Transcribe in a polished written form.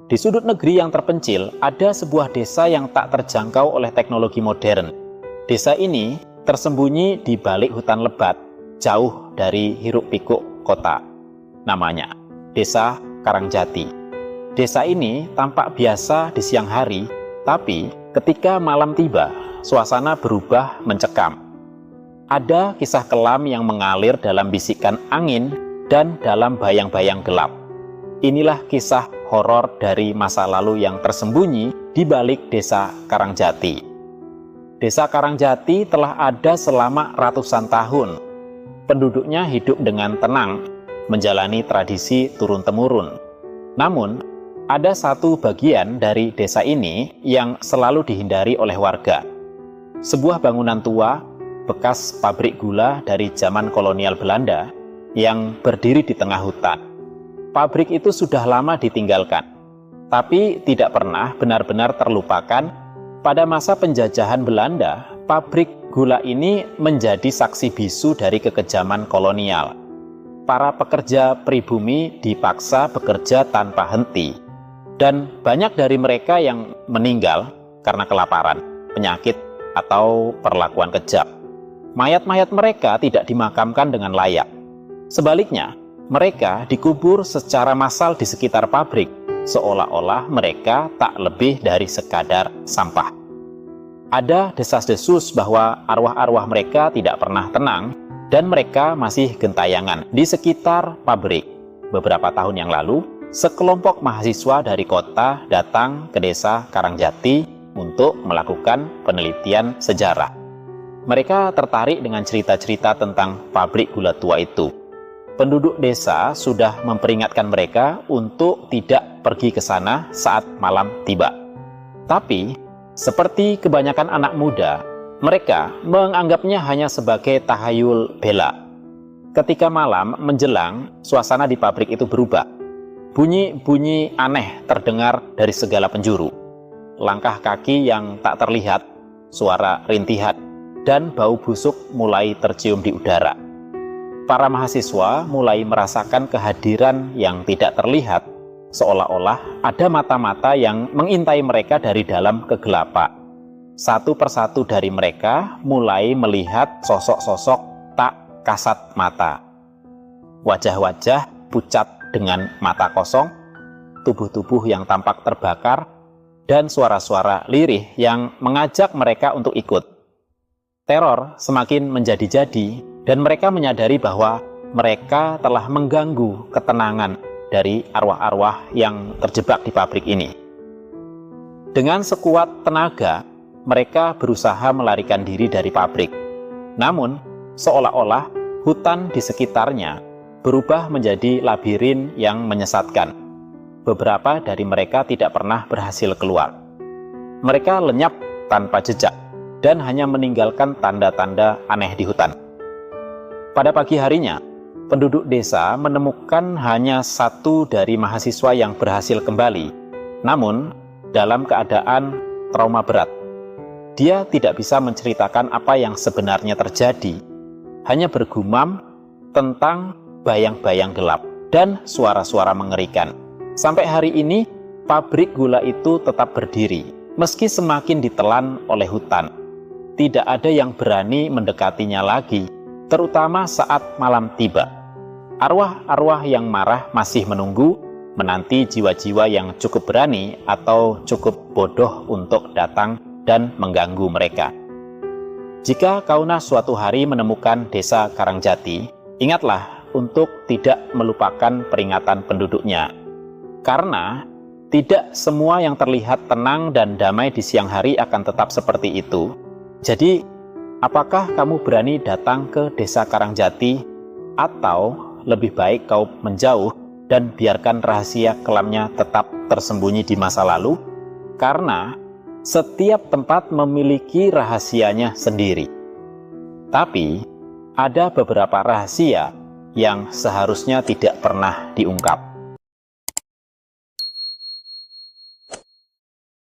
Di sudut negeri yang terpencil, ada sebuah desa yang tak terjangkau oleh teknologi modern. Desa ini tersembunyi di balik hutan lebat, jauh dari hiruk-pikuk kota. Namanya Desa Karangjati. Desa ini tampak biasa di siang hari, tapi ketika malam tiba, suasana berubah mencekam. Ada kisah kelam yang mengalir dalam bisikan angin dan dalam bayang-bayang gelap. Inilah kisah horor dari masa lalu yang tersembunyi di balik Desa Karangjati. Desa Karangjati telah ada selama ratusan tahun. Penduduknya hidup dengan tenang, menjalani tradisi turun-temurun. Namun, ada satu bagian dari desa ini yang selalu dihindari oleh warga. Sebuah bangunan tua, bekas pabrik gula dari zaman kolonial Belanda, yang berdiri di tengah hutan. Pabrik itu sudah lama ditinggalkan, tapi tidak pernah benar-benar terlupakan. Pada masa penjajahan Belanda, pabrik gula ini menjadi saksi bisu dari kekejaman kolonial. Para pekerja pribumi dipaksa bekerja tanpa henti, dan banyak dari mereka yang meninggal karena kelaparan, penyakit, atau perlakuan kejam. Mayat-mayat mereka tidak dimakamkan dengan layak. Sebaliknya, mereka dikubur secara massal di sekitar pabrik, seolah-olah mereka tak lebih dari sekadar sampah. Ada desas-desus bahwa arwah-arwah mereka tidak pernah tenang dan mereka masih gentayangan di sekitar pabrik. Beberapa tahun yang lalu, sekelompok mahasiswa dari kota datang ke Desa Karangjati untuk melakukan penelitian sejarah. Mereka tertarik dengan cerita-cerita tentang pabrik gula tua itu. Penduduk desa sudah memperingatkan mereka untuk tidak pergi ke sana saat malam tiba. Tapi, seperti kebanyakan anak muda, mereka menganggapnya hanya sebagai tahayul bela. Ketika malam menjelang, suasana di pabrik itu berubah. Bunyi-bunyi aneh terdengar dari segala penjuru. Langkah kaki yang tak terlihat, suara rintihan, dan bau busuk mulai tercium di udara. Para mahasiswa mulai merasakan kehadiran yang tidak terlihat, seolah-olah ada mata-mata yang mengintai mereka dari dalam kegelapan. Satu persatu dari mereka mulai melihat sosok-sosok tak kasat mata. Wajah-wajah pucat dengan mata kosong, tubuh-tubuh yang tampak terbakar, dan suara-suara lirih yang mengajak mereka untuk ikut. Teror semakin menjadi-jadi, dan mereka menyadari bahwa mereka telah mengganggu ketenangan dari arwah-arwah yang terjebak di pabrik ini. Dengan sekuat tenaga, mereka berusaha melarikan diri dari pabrik. Namun, seolah-olah hutan di sekitarnya berubah menjadi labirin yang menyesatkan. Beberapa dari mereka tidak pernah berhasil keluar. Mereka lenyap tanpa jejak dan hanya meninggalkan tanda-tanda aneh di hutan. Pada pagi harinya, penduduk desa menemukan hanya satu dari mahasiswa yang berhasil kembali, namun dalam keadaan trauma berat. Dia tidak bisa menceritakan apa yang sebenarnya terjadi, hanya bergumam tentang bayang-bayang gelap dan suara-suara mengerikan. Sampai hari ini, pabrik gula itu tetap berdiri, meski semakin ditelan oleh hutan. Tidak ada yang berani mendekatinya lagi, terutama saat malam tiba. Arwah-arwah yang marah masih menanti jiwa-jiwa yang cukup berani atau cukup bodoh untuk datang dan mengganggu mereka. Jika Kauna suatu hari menemukan Desa Karangjati, ingatlah untuk tidak melupakan peringatan penduduknya. Karena tidak semua yang terlihat tenang dan damai di siang hari akan tetap seperti itu. Jadi, apakah kamu berani datang ke Desa Karangjati, atau lebih baik kau menjauh dan biarkan rahasia kelamnya tetap tersembunyi di masa lalu? Karena setiap tempat memiliki rahasianya sendiri. Tapi, ada beberapa rahasia yang seharusnya tidak pernah diungkap.